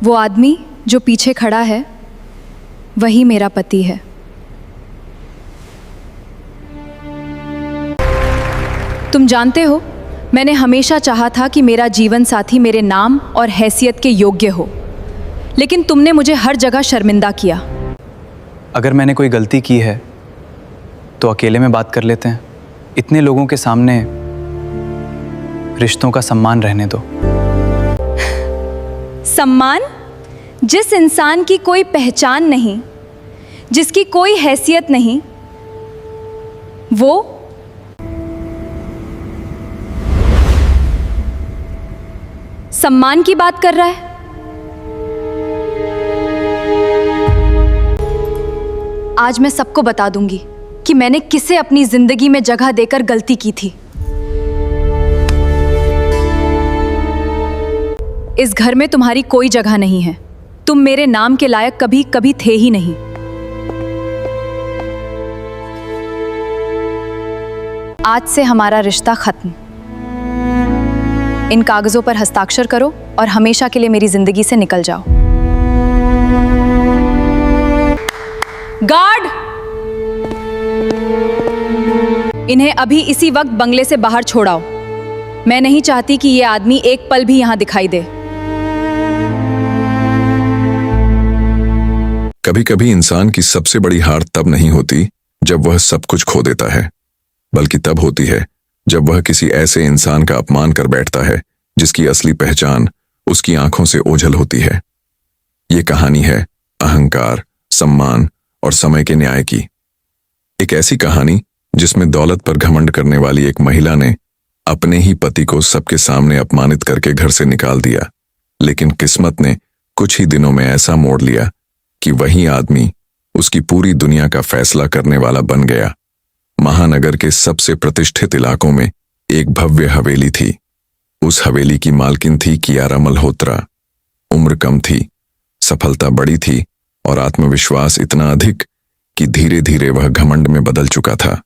वो आदमी जो पीछे खड़ा है वही मेरा पति है। तुम जानते हो, मैंने हमेशा चाहा था कि मेरा जीवन साथी मेरे नाम और हैसियत के योग्य हो, लेकिन तुमने मुझे हर जगह शर्मिंदा किया। अगर मैंने कोई गलती की है तो अकेले में बात कर लेते हैं। इतने लोगों के सामने रिश्तों का सम्मान रहने दो। सम्मान? जिस इंसान की कोई पहचान नहीं, जिसकी कोई हैसियत नहीं, वो सम्मान की बात कर रहा है। आज मैं सबको बता दूंगी कि मैंने किसे अपनी जिंदगी में जगह देकर गलती की थी। इस घर में तुम्हारी कोई जगह नहीं है। तुम मेरे नाम के लायक कभी कभी थे ही नहीं। आज से हमारा रिश्ता खत्म। इन कागजों पर हस्ताक्षर करो और हमेशा के लिए मेरी जिंदगी से निकल जाओ। गार्ड! इन्हें अभी इसी वक्त बंगले से बाहर छोड़ाओ। मैं नहीं चाहती कि यह आदमी एक पल भी यहां दिखाई दे। कभी कभी इंसान की सबसे बड़ी हार तब नहीं होती जब वह सब कुछ खो देता है, बल्कि तब होती है जब वह किसी ऐसे इंसान का अपमान कर बैठता है जिसकी असली पहचान उसकी आंखों से ओझल होती है। ये कहानी है अहंकार, सम्मान और समय के न्याय की। एक ऐसी कहानी जिसमें दौलत पर घमंड करने वाली एक महिला ने अपने ही पति को सबके सामने अपमानित करके घर से निकाल दिया, लेकिन किस्मत ने कुछ ही दिनों में ऐसा मोड़ लिया कि वही आदमी उसकी पूरी दुनिया का फैसला करने वाला बन गया। महानगर के सबसे प्रतिष्ठित इलाकों में एक भव्य हवेली थी। उस हवेली की मालकिन थी कियारा मल्होत्रा। उम्र कम थी, सफलता बड़ी थी और आत्मविश्वास इतना अधिक कि धीरे धीरे वह घमंड में बदल चुका था।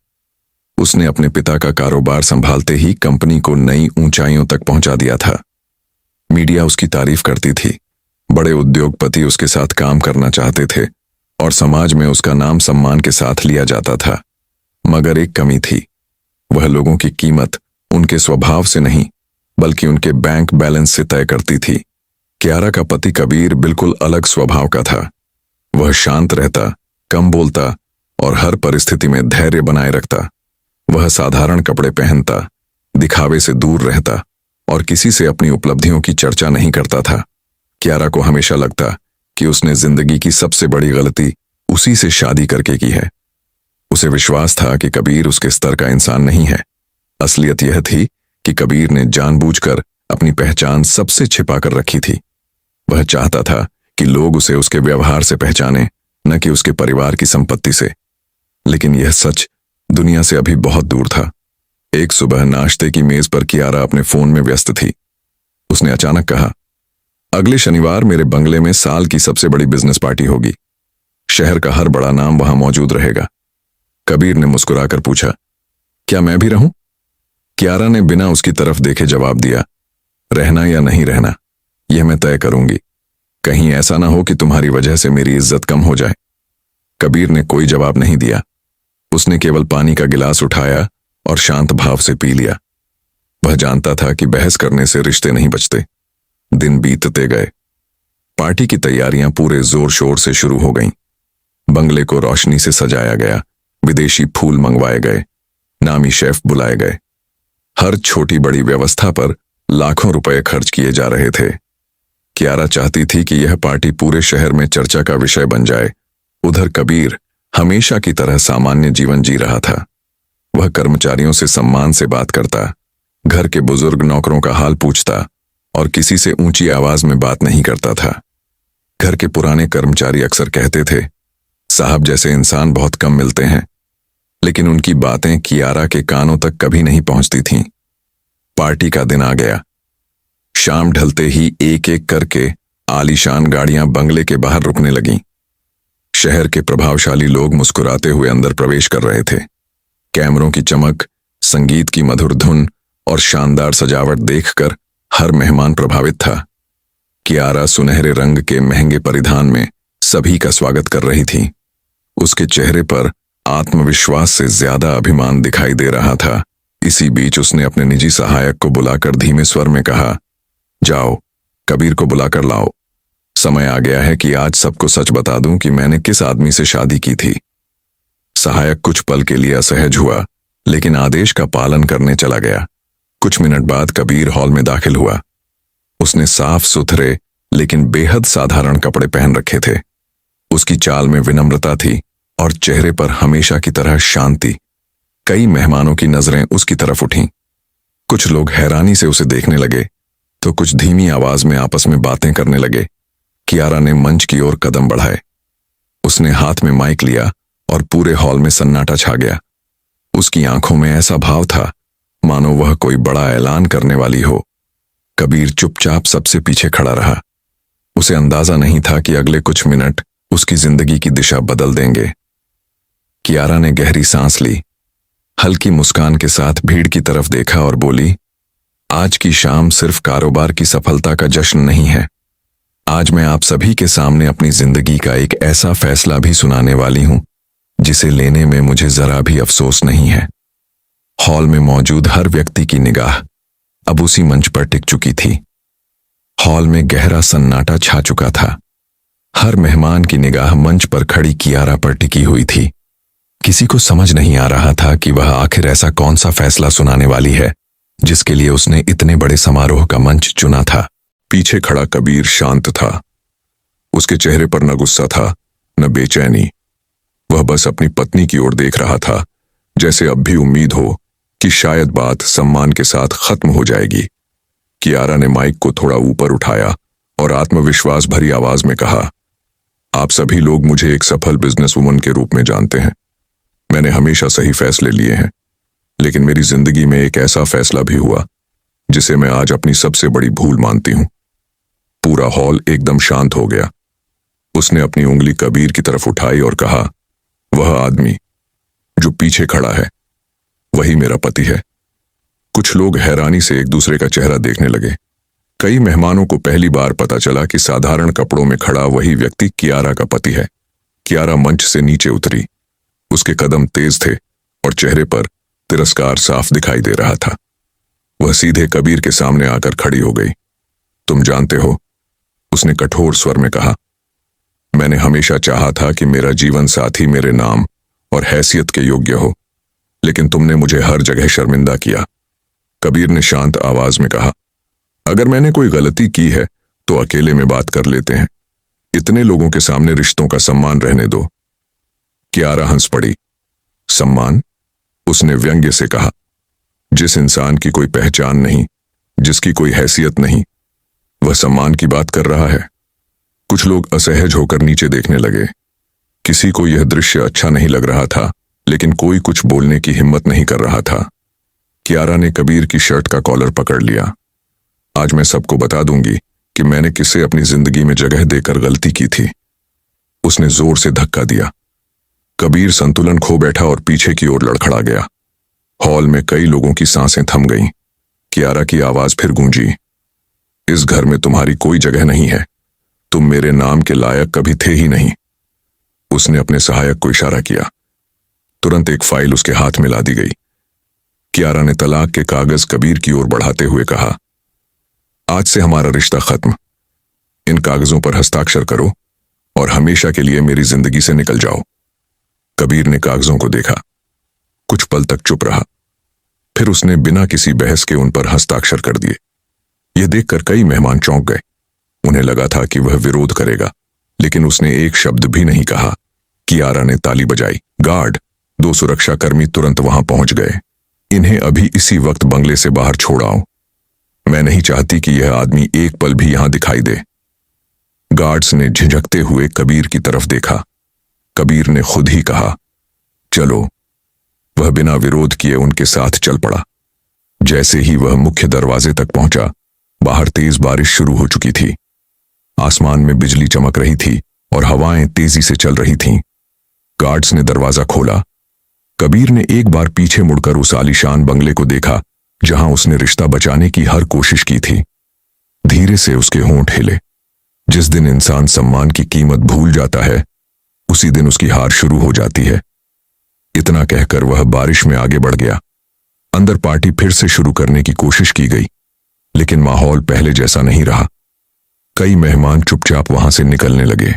उसने अपने पिता का कारोबार संभालते ही कंपनी को नई ऊंचाइयों तक पहुंचा दिया था। मीडिया उसकी तारीफ करती थी, बड़े उद्योगपति उसके साथ काम करना चाहते थे और समाज में उसका नाम सम्मान के साथ लिया जाता था। मगर एक कमी थी, वह लोगों की कीमत उनके स्वभाव से नहीं बल्कि उनके बैंक बैलेंस से तय करती थी। कियारा का पति कबीर बिल्कुल अलग स्वभाव का था। वह शांत रहता, कम बोलता और हर परिस्थिति में धैर्य बनाए रखता। वह साधारण कपड़े पहनता, दिखावे से दूर रहता और किसी से अपनी उपलब्धियों की चर्चा नहीं करता था। कियारा को हमेशा लगता कि उसने जिंदगी की सबसे बड़ी गलती उसी से शादी करके की है। उसे विश्वास था कि कबीर उसके स्तर का इंसान नहीं है। असलियत यह थी कि कबीर ने जानबूझकर अपनी पहचान सबसे छिपा कर रखी थी। वह चाहता था कि लोग उसे उसके व्यवहार से पहचानें, न कि उसके परिवार की संपत्ति से। लेकिन यह सच दुनिया से अभी बहुत दूर था। एक सुबह नाश्ते की मेज पर कियारा अपने फोन में व्यस्त थी। उसने अचानक कहा, अगले शनिवार मेरे बंगले में साल की सबसे बड़ी बिजनेस पार्टी होगी। शहर का हर बड़ा नाम वहां मौजूद रहेगा। कबीर ने मुस्कुराकर पूछा, क्या मैं भी रहूं? कियारा ने बिना उसकी तरफ देखे जवाब दिया, रहना या नहीं रहना यह मैं तय करूंगी। कहीं ऐसा ना हो कि तुम्हारी वजह से मेरी इज्जत कम हो जाए। कबीर ने कोई जवाब नहीं दिया। उसने केवल पानी का गिलास उठाया और शांत भाव से पी लिया। वह जानता था कि बहस करने से रिश्ते नहीं बचते। दिन बीतते गए। पार्टी की तैयारियां पूरे जोर शोर से शुरू हो गईं। बंगले को रोशनी से सजाया गया, विदेशी फूल मंगवाए गए, नामी शेफ बुलाए गए। हर छोटी बड़ी व्यवस्था पर लाखों रुपए खर्च किए जा रहे थे। कियारा चाहती थी कि यह पार्टी पूरे शहर में चर्चा का विषय बन जाए। उधर कबीर हमेशा की तरह सामान्य जीवन जी रहा था। वह कर्मचारियों से सम्मान से बात करता, घर के बुजुर्ग नौकरों का हाल पूछता और किसी से ऊंची आवाज में बात नहीं करता था। घर के पुराने कर्मचारी अक्सर कहते थे, साहब जैसे इंसान बहुत कम मिलते हैं, लेकिन उनकी बातें कियारा के कानों तक कभी नहीं पहुंचती थीं। पार्टी का दिन आ गया। शाम ढलते ही एक एक करके आलीशान गाड़ियां बंगले के बाहर रुकने लगीं। शहर के प्रभावशाली लोग मुस्कुराते हुए अंदर प्रवेश कर रहे थे। कैमरों की चमक, संगीत की मधुर धुन और शानदार सजावट देखकर हर मेहमान प्रभावित था। कियारा सुनहरे रंग के महंगे परिधान में सभी का स्वागत कर रही थी। उसके चेहरे पर आत्मविश्वास से ज्यादा अभिमान दिखाई दे रहा था। इसी बीच उसने अपने निजी सहायक को बुलाकर धीमे स्वर में कहा, जाओ कबीर को बुलाकर लाओ। समय आ गया है कि आज सबको सच बता दूं कि मैंने किस आदमी से शादी की थी। सहायक कुछ पल के लिए असहज हुआ, लेकिन आदेश का पालन करने चला गया। कुछ मिनट बाद कबीर हॉल में दाखिल हुआ। उसने साफ सुथरे लेकिन बेहद साधारण कपड़े पहन रखे थे। उसकी चाल में विनम्रता थी और चेहरे पर हमेशा की तरह शांति। कई मेहमानों की नजरें उसकी तरफ उठीं। कुछ लोग हैरानी से उसे देखने लगे तो कुछ धीमी आवाज में आपस में बातें करने लगे। कियारा ने मंच की ओर कदम बढ़ाए। उसने हाथ में माइक लिया और पूरे हॉल में सन्नाटा छा गया। उसकी आंखों में ऐसा भाव था मानो वह कोई बड़ा ऐलान करने वाली हो। कबीर चुपचाप सबसे पीछे खड़ा रहा। उसे अंदाजा नहीं था कि अगले कुछ मिनट उसकी जिंदगी की दिशा बदल देंगे। कियारा ने गहरी सांस ली, हल्की मुस्कान के साथ भीड़ की तरफ देखा और बोली, आज की शाम सिर्फ कारोबार की सफलता का जश्न नहीं है। आज मैं आप सभी के सामने अपनी जिंदगी का एक ऐसा फैसला भी सुनाने वाली हूं जिसे लेने में मुझे जरा भी अफसोस नहीं है। हॉल में मौजूद हर व्यक्ति की निगाह अब उसी मंच पर टिक चुकी थी। हॉल में गहरा सन्नाटा छा चुका था। हर मेहमान की निगाह मंच पर खड़ी कियारा पर टिकी हुई थी। किसी को समझ नहीं आ रहा था कि वह आखिर ऐसा कौन सा फैसला सुनाने वाली है जिसके लिए उसने इतने बड़े समारोह का मंच चुना था। पीछे खड़ा कबीर शांत था। उसके चेहरे पर न गुस्सा था न बेचैनी। वह बस अपनी पत्नी की ओर देख रहा था, जैसे अब भी उम्मीद हो कि शायद बात सम्मान के साथ खत्म हो जाएगी। कियारा ने माइक को थोड़ा ऊपर उठाया और आत्मविश्वास भरी आवाज में कहा, आप सभी लोग मुझे एक सफल बिजनेसवुमन के रूप में जानते हैं। मैंने हमेशा सही फैसले लिए हैं, लेकिन मेरी जिंदगी में एक ऐसा फैसला भी हुआ जिसे मैं आज अपनी सबसे बड़ी भूल मानती हूं। पूरा हॉल एकदम शांत हो गया। उसने अपनी उंगली कबीर की तरफ उठाई और कहा, वह आदमी जो पीछे खड़ा है वही मेरा पति है। कुछ लोग हैरानी से एक दूसरे का चेहरा देखने लगे। कई मेहमानों को पहली बार पता चला कि साधारण कपड़ों में खड़ा वही व्यक्ति कियारा का पति है। कियारा मंच से नीचे उतरी। उसके कदम तेज थे और चेहरे पर तिरस्कार साफ दिखाई दे रहा था। वह सीधे कबीर के सामने आकर खड़ी हो गई। तुम जानते हो, उसने कठोर स्वर में कहा, मैंने हमेशा चाहा था कि मेरा जीवन साथी मेरे नाम और हैसियत के योग्य हो, लेकिन तुमने मुझे हर जगह शर्मिंदा किया। कबीर ने शांत आवाज में कहा, अगर मैंने कोई गलती की है तो अकेले में बात कर लेते हैं। इतने लोगों के सामने रिश्तों का सम्मान रहने दो। कियारा हंस पड़ी। सम्मान? उसने व्यंग्य से कहा, जिस इंसान की कोई पहचान नहीं, जिसकी कोई हैसियत नहीं, वह सम्मान की बात कर रहा है। कुछ लोग असहज होकर नीचे देखने लगे। किसी को यह दृश्य अच्छा नहीं लग रहा था, लेकिन कोई कुछ बोलने की हिम्मत नहीं कर रहा था। कियारा ने कबीर की शर्ट का कॉलर पकड़ लिया। आज मैं सबको बता दूंगी कि मैंने किसे अपनी जिंदगी में जगह देकर गलती की थी। उसने जोर से धक्का दिया। कबीर संतुलन खो बैठा और पीछे की ओर लड़खड़ा गया। हॉल में कई लोगों की सांसें थम गईं। कियारा की आवाज फिर गूंजी, इस घर में तुम्हारी कोई जगह नहीं है। तुम मेरे नाम के लायक कभी थे ही नहीं। उसने अपने सहायक को इशारा किया। तुरंत एक फाइल उसके हाथ में ला दी गई। कियारा ने तलाक के कागज कबीर की ओर बढ़ाते हुए कहा, आज से हमारा रिश्ता खत्म। इन कागजों पर हस्ताक्षर करो और हमेशा के लिए मेरी जिंदगी से निकल जाओ। कबीर ने कागजों को देखा, कुछ पल तक चुप रहा। फिर उसने बिना किसी बहस के उन पर हस्ताक्षर कर दिए। यह देखकर कई मेहमान चौंक गए। उन्हें लगा था कि वह विरोध करेगा, लेकिन उसने एक शब्द भी नहीं कहा। कियारा ने ताली बजाई। गार्ड, 2 सुरक्षाकर्मी तुरंत वहां पहुंच गए। इन्हें अभी इसी वक्त बंगले से बाहर छोड़ आओ। मैं नहीं चाहती कि यह आदमी एक पल भी यहां दिखाई दे। गार्ड्स ने झिझकते हुए कबीर की तरफ देखा। कबीर ने खुद ही कहा, चलो। वह बिना विरोध किए उनके साथ चल पड़ा। जैसे ही वह मुख्य दरवाजे तक पहुंचा, बाहर तेज बारिश शुरू हो चुकी थी। आसमान में बिजली चमक रही थी और हवाएं तेजी से चल रही थीं। गार्ड्स ने दरवाजा खोला। कबीर ने एक बार पीछे मुड़कर उस आलीशान बंगले को देखा जहां उसने रिश्ता बचाने की हर कोशिश की थी। धीरे से उसके होंठ हिले। जिस दिन इंसान सम्मान की कीमत भूल जाता है, उसी दिन उसकी हार शुरू हो जाती है। इतना कहकर वह बारिश में आगे बढ़ गया। अंदर पार्टी फिर से शुरू करने की कोशिश की गई, लेकिन माहौल पहले जैसा नहीं रहा। कई मेहमान चुपचाप वहां से निकलने लगे।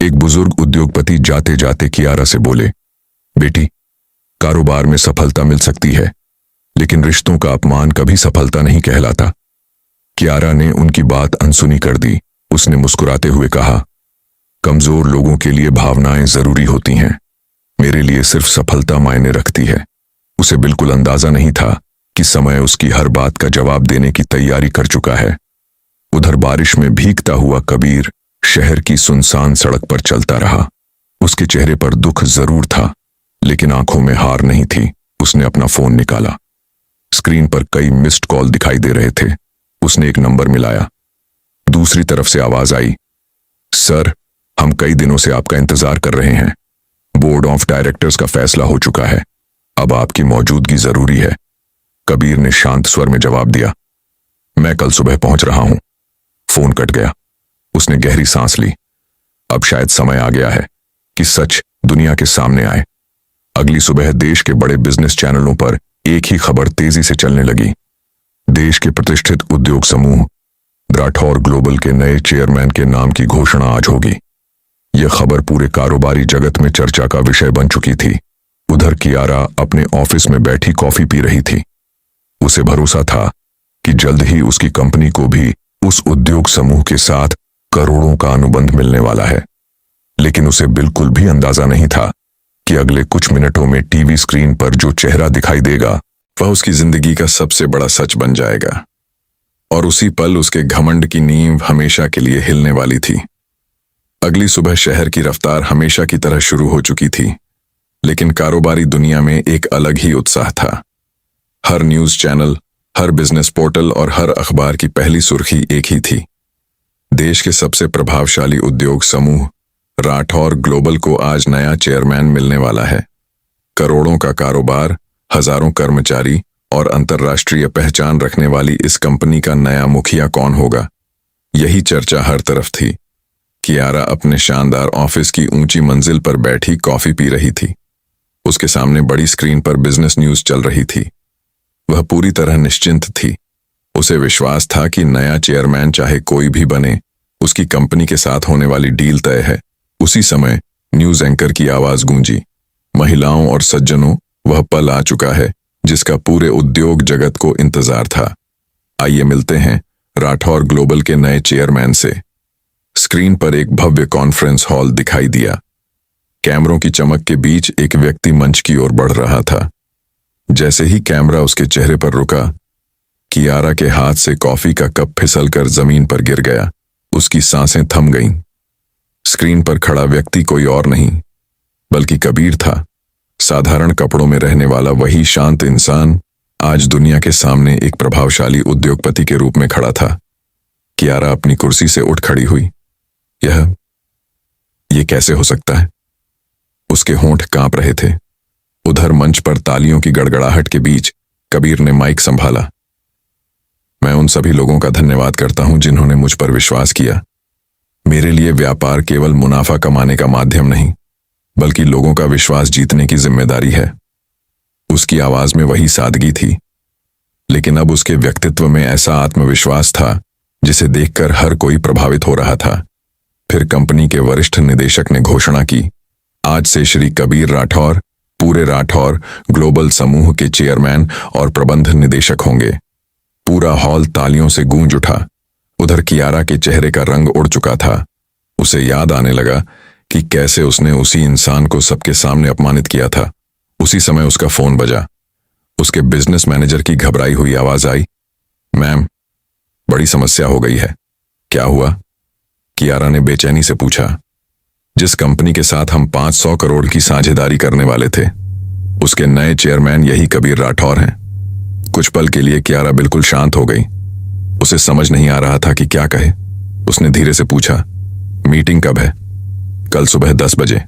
एक बुजुर्ग उद्योगपति जाते जाते कियारा से बोले, बेटी, कारोबार में सफलता मिल सकती है, लेकिन रिश्तों का अपमान कभी सफलता नहीं कहलाता। कियारा ने उनकी बात अनसुनी कर दी। उसने मुस्कुराते हुए कहा, कमजोर लोगों के लिए भावनाएं जरूरी होती हैं, मेरे लिए सिर्फ सफलता मायने रखती है। उसे बिल्कुल अंदाजा नहीं था कि समय उसकी हर बात का जवाब देने की तैयारी कर चुका है। उधर बारिश में भीगता हुआ कबीर शहर की सुनसान सड़क पर चलता रहा। उसके चेहरे पर दुख जरूर था, लेकिन आंखों में हार नहीं थी। उसने अपना फोन निकाला। स्क्रीन पर कई मिस्ड कॉल दिखाई दे रहे थे। उसने एक नंबर मिलाया। दूसरी तरफ से आवाज आई, सर, हम कई दिनों से आपका इंतजार कर रहे हैं। बोर्ड ऑफ डायरेक्टर्स का फैसला हो चुका है, अब आपकी मौजूदगी जरूरी है। कबीर ने शांत स्वर में जवाब दिया, मैं कल सुबह पहुंच रहा हूं। फोन कट गया। उसने गहरी सांस ली। अब शायद समय आ गया है कि सच दुनिया के सामने आए। अगली सुबह देश के बड़े बिजनेस चैनलों पर एक ही खबर तेजी से चलने लगी। देश के प्रतिष्ठित उद्योग समूह राठौर ग्लोबल के नए चेयरमैन के नाम की घोषणा आज होगी। यह खबर पूरे कारोबारी जगत में चर्चा का विषय बन चुकी थी। उधर कियारा अपने ऑफिस में बैठी कॉफी पी रही थी। उसे भरोसा था कि जल्द ही उसकी कंपनी को भी उस उद्योग समूह के साथ करोड़ों का अनुबंध मिलने वाला है। लेकिन उसे बिल्कुल भी अंदाजा नहीं था कि अगले कुछ मिनटों में टीवी स्क्रीन पर जो चेहरा दिखाई देगा वह उसकी जिंदगी का सबसे बड़ा सच बन जाएगा। और उसी पल उसके घमंड की नींव हमेशा के लिए हिलने वाली थी। अगली सुबह शहर की रफ्तार हमेशा की तरह शुरू हो चुकी थी, लेकिन कारोबारी दुनिया में एक अलग ही उत्साह था। हर न्यूज चैनल, हर बिजनेस पोर्टल और हर अखबार की पहली सुर्खी एक ही थी, देश के सबसे प्रभावशाली उद्योग समूह राठौर ग्लोबल को आज नया चेयरमैन मिलने वाला है। करोड़ों का कारोबार, हजारों कर्मचारी और अंतर्राष्ट्रीय पहचान रखने वाली इस कंपनी का नया मुखिया कौन होगा, यही चर्चा हर तरफ थी। कियारा अपने शानदार ऑफिस की ऊंची मंजिल पर बैठी कॉफी पी रही थी। उसके सामने बड़ी स्क्रीन पर बिजनेस न्यूज चल रही थी। वह पूरी तरह निश्चिंत थी। उसे विश्वास था कि नया चेयरमैन चाहे कोई भी बने, उसकी कंपनी के साथ होने वाली डील तय है। उसी समय न्यूज एंकर की आवाज गूंजी, महिलाओं और सज्जनों, वह पल आ चुका है जिसका पूरे उद्योग जगत को इंतजार था। आइए मिलते हैं राठौर ग्लोबल के नए चेयरमैन से। स्क्रीन पर एक भव्य कॉन्फ्रेंस हॉल दिखाई दिया। कैमरों की चमक के बीच एक व्यक्ति मंच की ओर बढ़ रहा था। जैसे ही कैमरा उसके चेहरे पर रुका, कियारा के हाथ से कॉफी का कप फिसलकर जमीन पर गिर गया। उसकी सांसें थम गईं। स्क्रीन पर खड़ा व्यक्ति कोई और नहीं बल्कि कबीर था। साधारण कपड़ों में रहने वाला वही शांत इंसान आज दुनिया के सामने एक प्रभावशाली उद्योगपति के रूप में खड़ा था। कियारा अपनी कुर्सी से उठ खड़ी हुई। ये कैसे हो सकता है? उसके होंठ कांप रहे थे। उधर मंच पर तालियों की गड़गड़ाहट के बीच कबीर ने माइक संभाला। मैं उन सभी लोगों का धन्यवाद करता हूं जिन्होंने मुझ पर विश्वास किया। मेरे लिए व्यापार केवल मुनाफा कमाने का माध्यम नहीं, बल्कि लोगों का विश्वास जीतने की जिम्मेदारी है। उसकी आवाज में वही सादगी थी, लेकिन अब उसके व्यक्तित्व में ऐसा आत्मविश्वास था जिसे देखकर हर कोई प्रभावित हो रहा था। फिर कंपनी के वरिष्ठ निदेशक ने घोषणा की, आज से श्री कबीर राठौर पूरे राठौर ग्लोबल समूह के चेयरमैन और प्रबंध निदेशक होंगे। पूरा हॉल तालियों से गूंज उठा। उधर कियारा के चेहरे का रंग उड़ चुका था। उसे याद आने लगा कि कैसे उसने उसी इंसान को सबके सामने अपमानित किया था। उसी समय उसका फोन बजा। उसके बिजनेस मैनेजर की घबराई हुई आवाज आई, मैम, बड़ी समस्या हो गई है। क्या हुआ? कियारा ने बेचैनी से पूछा। जिस कंपनी के साथ हम 500 करोड़ की साझेदारी करने वाले थे, उसके नए चेयरमैन यही कबीर राठौर हैं। कुछ पल के लिए कियारा बिल्कुल शांत हो गई। उसे समझ नहीं आ रहा था कि क्या कहे। उसने धीरे से पूछा, मीटिंग कब है? कल सुबह 10 बजे।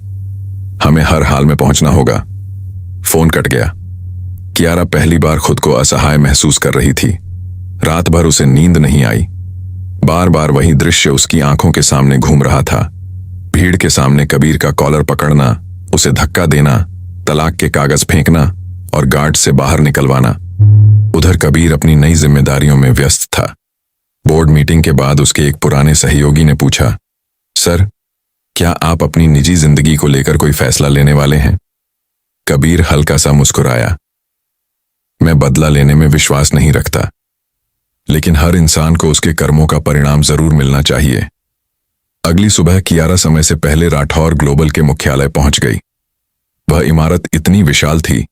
हमें हर हाल में पहुंचना होगा। फोन कट गया। कियारा पहली बार खुद को असहाय महसूस कर रही थी। रात भर उसे नींद नहीं आई। बार बार वही दृश्य उसकी आंखों के सामने घूम रहा था। भीड़ के सामने कबीर का कॉलर पकड़ना, उसे धक्का देना, तलाक के कागज फेंकना और गार्ड से बाहर निकलवाना। उधर कबीर अपनी नई जिम्मेदारियों में व्यस्त था। बोर्ड मीटिंग के बाद उसके एक पुराने सहयोगी ने पूछा, सर, क्या आप अपनी निजी जिंदगी को लेकर कोई फैसला लेने वाले हैं? कबीर हल्का सा मुस्कुराया। मैं बदला लेने में विश्वास नहीं रखता, लेकिन हर इंसान को उसके कर्मों का परिणाम जरूर मिलना चाहिए। अगली सुबह कियारा समय से पहले राठौर ग्लोबल के मुख्यालय पहुंच गई। वह इमारत इतनी विशाल थी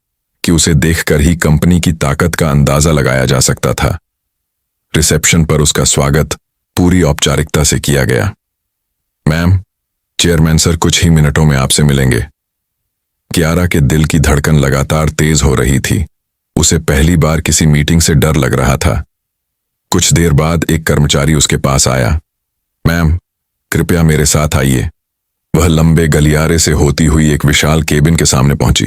कि उसे देखकर ही कंपनी की ताकत का अंदाजा लगाया जा सकता था। रिसेप्शन पर उसका स्वागत पूरी औपचारिकता से किया गया। मैम, चेयरमैन सर कुछ ही मिनटों में आपसे मिलेंगे। कियारा के दिल की धड़कन लगातार तेज हो रही थी। उसे पहली बार किसी मीटिंग से डर लग रहा था। कुछ देर बाद एक कर्मचारी उसके पास आया। मैम, कृपया मेरे साथ आइए। वह लंबे गलियारे से होती हुई एक विशाल केबिन के सामने पहुंची।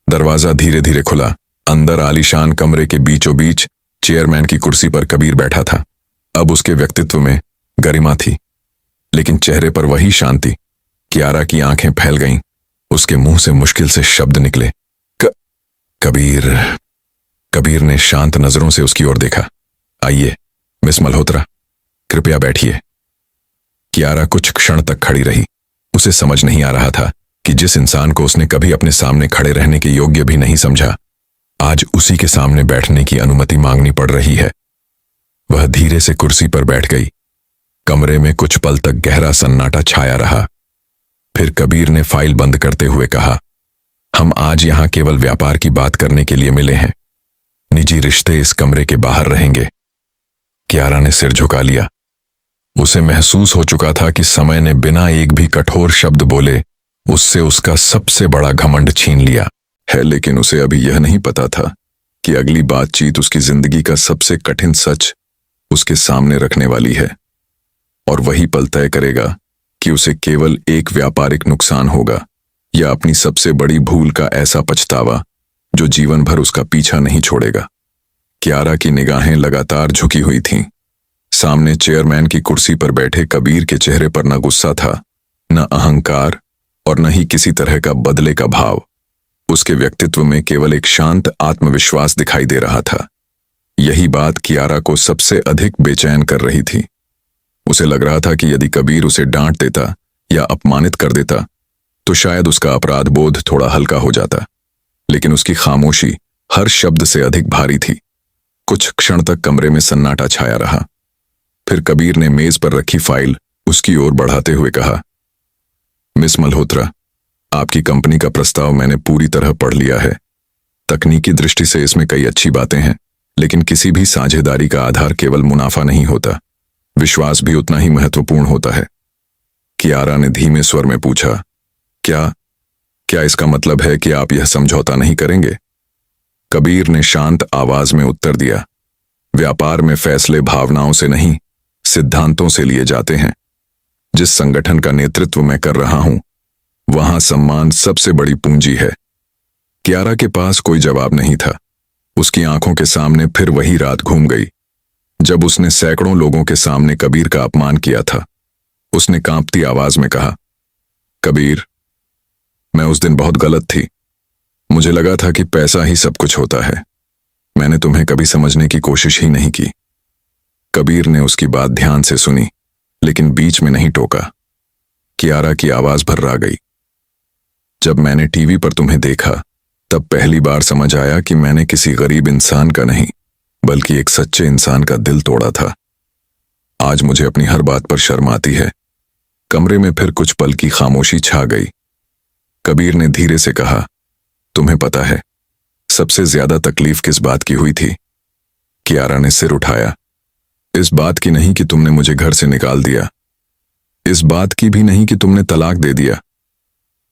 दरवाजा धीरे धीरे खुला। अंदर आलीशान कमरे के बीचों बीच चेयरमैन की कुर्सी पर कबीर बैठा था। अब उसके व्यक्तित्व में गरिमा थी, लेकिन चेहरे पर वही शांति। कियारा की आंखें फैल गईं। उसके मुंह से मुश्किल से शब्द निकले। कबीर। कबीर ने शांत नजरों से उसकी ओर देखा। आइए मिस मल्होत्रा, कृपया बैठिए। कियारा कुछ क्षण तक खड़ी रही। उसे समझ नहीं आ रहा था कि जिस इंसान को उसने कभी अपने सामने खड़े रहने के योग्य भी नहीं समझा, आज उसी के सामने बैठने की अनुमति मांगनी पड़ रही है। वह धीरे से कुर्सी पर बैठ गई। कमरे में कुछ पल तक गहरा सन्नाटा छाया रहा। फिर कबीर ने फाइल बंद करते हुए कहा, हम आज यहां केवल व्यापार की बात करने के लिए मिले हैं। निजी रिश्ते इस कमरे के बाहर रहेंगे। कियारा ने सिर झुका लिया। उसे महसूस हो चुका था कि समय ने बिना एक भी कठोर शब्द बोले उससे उसका सबसे बड़ा घमंड छीन लिया है। लेकिन उसे अभी यह नहीं पता था कि अगली बातचीत उसकी जिंदगी का सबसे कठिन सच उसके सामने रखने वाली है, और वही पल तय करेगा कि उसे केवल एक व्यापारिक नुकसान होगा या अपनी सबसे बड़ी भूल का ऐसा पछतावा जो जीवन भर उसका पीछा नहीं छोड़ेगा। कियारा की निगाहें लगातार झुकी हुई थीं। सामने चेयरमैन की कुर्सी पर बैठे कबीर के चेहरे पर न गुस्सा था, न अहंकार और न ही किसी तरह का बदले का भाव। उसके व्यक्तित्व में केवल एक शांत आत्मविश्वास दिखाई दे रहा था। यही बात कियारा को सबसे अधिक बेचैन कर रही थी। उसे लग रहा था कि यदि कबीर उसे डांट देता या अपमानित कर देता तो शायद उसका अपराध बोध थोड़ा हल्का हो जाता, लेकिन उसकी खामोशी हर शब्द से अधिक भारी थी। कुछ क्षण तक कमरे में सन्नाटा छाया रहा। फिर कबीर ने मेज पर रखी फाइल उसकी ओर बढ़ाते हुए कहा, मिस मल्होत्रा, आपकी कंपनी का प्रस्ताव मैंने पूरी तरह पढ़ लिया है। तकनीकी दृष्टि से इसमें कई अच्छी बातें हैं, लेकिन किसी भी साझेदारी का आधार केवल मुनाफा नहीं होता, विश्वास भी उतना ही महत्वपूर्ण होता है। कियारा ने धीमे स्वर में पूछा, क्या इसका मतलब है कि आप यह समझौता नहीं करेंगे? कबीर ने शांत आवाज में उत्तर दिया, व्यापार में फैसले भावनाओं से नहीं, सिद्धांतों से लिए जाते हैं। जिस संगठन का नेतृत्व मैं कर रहा हूं, वहां सम्मान सबसे बड़ी पूंजी है। कियारा के पास कोई जवाब नहीं था। उसकी आंखों के सामने फिर वही रात घूम गई जब उसने सैकड़ों लोगों के सामने कबीर का अपमान किया था। उसने कांपती आवाज में कहा, कबीर, मैं उस दिन बहुत गलत थी। मुझे लगा था कि पैसा ही सब कुछ होता है। मैंने तुम्हें कभी समझने की कोशिश ही नहीं की। कबीर ने उसकी बात ध्यान से सुनी, लेकिन बीच में नहीं टोका। कियारा की आवाज भर्रा गई, जब मैंने टीवी पर तुम्हें देखा तब पहली बार समझ आया कि मैंने किसी गरीब इंसान का नहीं, बल्कि एक सच्चे इंसान का दिल तोड़ा था। आज मुझे अपनी हर बात पर शर्म आती है। कमरे में फिर कुछ पल की खामोशी छा गई। कबीर ने धीरे से कहा, तुम्हें पता है सबसे ज्यादा तकलीफ किस बात की हुई थी? कियारा ने सिर उठाया। इस बात की नहीं कि तुमने मुझे घर से निकाल दिया, इस बात की भी नहीं कि तुमने तलाक दे दिया।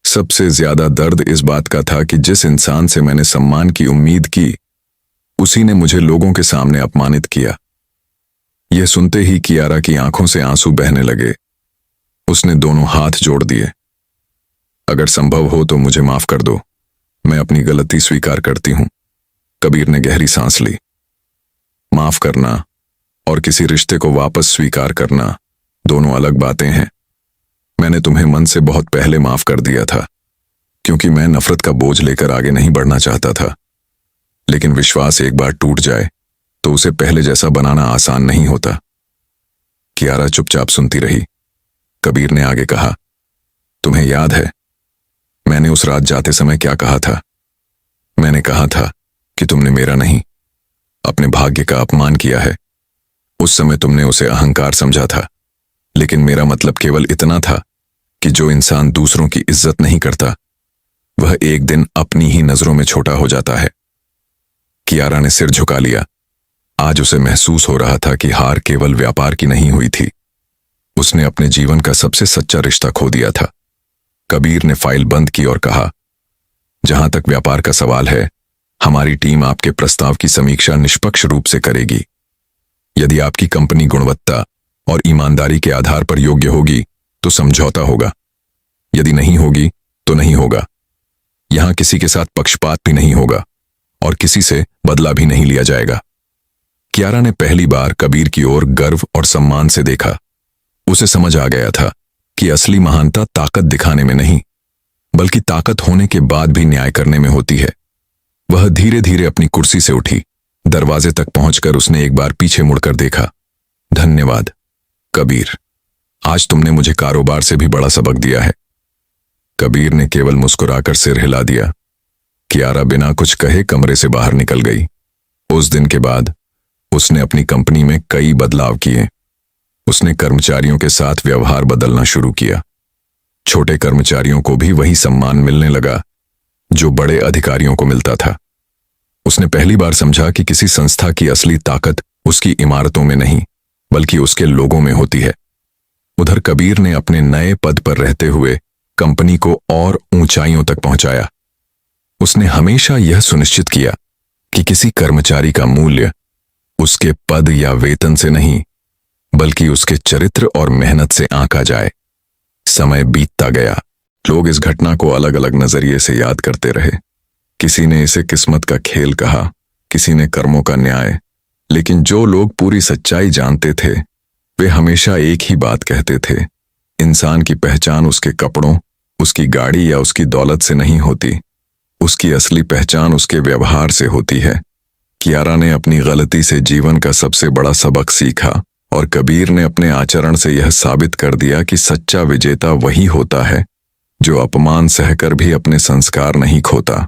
सबसे ज्यादा दर्द इस बात का था कि जिस इंसान से मैंने सम्मान की उम्मीद की, उसी ने मुझे लोगों के सामने अपमानित किया। यह सुनते ही कियारा की आंखों से आंसू बहने लगे। उसने दोनों हाथ जोड़ दिए। अगर संभव हो तो मुझे माफ कर दो, मैं अपनी गलती स्वीकार करती हूं। कबीर ने गहरी सांस ली। माफ करना और किसी रिश्ते को वापस स्वीकार करना दोनों अलग बातें हैं। मैंने तुम्हें मन से बहुत पहले माफ कर दिया था, क्योंकि मैं नफरत का बोझ लेकर आगे नहीं बढ़ना चाहता था। लेकिन विश्वास एक बार टूट जाए तो उसे पहले जैसा बनाना आसान नहीं होता। कियारा चुपचाप सुनती रही। कबीर ने आगे कहा, तुम्हें याद है मैंने उस रात जाते समय क्या कहा था? मैंने कहा था कि तुमने मेरा नहीं, अपने भाग्य का अपमान किया है। उस समय तुमने उसे अहंकार समझा था, लेकिन मेरा मतलब केवल इतना था कि जो इंसान दूसरों की इज्जत नहीं करता वह एक दिन अपनी ही नजरों में छोटा हो जाता है। कियारा ने सिर झुका लिया। आज उसे महसूस हो रहा था कि हार केवल व्यापार की नहीं हुई थी, उसने अपने जीवन का सबसे सच्चा रिश्ता खो दिया था। कबीर ने फाइल बंद की और कहा, जहां तक व्यापार का सवाल है, हमारी टीम आपके प्रस्ताव की समीक्षा निष्पक्ष रूप से करेगी। यदि आपकी कंपनी गुणवत्ता और ईमानदारी के आधार पर योग्य होगी तो समझौता होगा, यदि नहीं होगी तो नहीं होगा। यहां किसी के साथ पक्षपात भी नहीं होगा और किसी से बदला भी नहीं लिया जाएगा। कियारा ने पहली बार कबीर की ओर गर्व और सम्मान से देखा। उसे समझ आ गया था कि असली महानता ताकत दिखाने में नहीं, बल्कि ताकत होने के बाद भी न्याय करने में होती है। वह धीरे धीरे अपनी कुर्सी से उठी। दरवाजे तक पहुंचकर उसने एक बार पीछे मुड़कर देखा। धन्यवाद कबीर, आज तुमने मुझे कारोबार से भी बड़ा सबक दिया है। कबीर ने केवल मुस्कुराकर सिर हिला दिया। कियारा बिना कुछ कहे कमरे से बाहर निकल गई। उस दिन के बाद उसने अपनी कंपनी में कई बदलाव किए। उसने कर्मचारियों के साथ व्यवहार बदलना शुरू किया। छोटे कर्मचारियों को भी वही सम्मान मिलने लगा जो बड़े अधिकारियों को मिलता था। उसने पहली बार समझा कि किसी संस्था की असली ताकत उसकी इमारतों में नहीं, बल्कि उसके लोगों में होती है। उधर कबीर ने अपने नए पद पर रहते हुए कंपनी को और ऊंचाइयों तक पहुंचाया। उसने हमेशा यह सुनिश्चित किया कि किसी कर्मचारी का मूल्य उसके पद या वेतन से नहीं, बल्कि उसके चरित्र और मेहनत से आंका जाए। समय बीतता गया। लोग इस घटना को अलग अलग नजरिए से याद करते रहे। किसी ने इसे किस्मत का खेल कहा, किसी ने कर्मों का न्याय, लेकिन जो लोग पूरी सच्चाई जानते थे वे हमेशा एक ही बात कहते थे, इंसान की पहचान उसके कपड़ों, उसकी गाड़ी या उसकी दौलत से नहीं होती, उसकी असली पहचान उसके व्यवहार से होती है। कियारा ने अपनी गलती से जीवन का सबसे बड़ा सबक सीखा और कबीर ने अपने आचरण से यह साबित कर दिया कि सच्चा विजेता वही होता है जो अपमान सहकर भी अपने संस्कार नहीं खोता।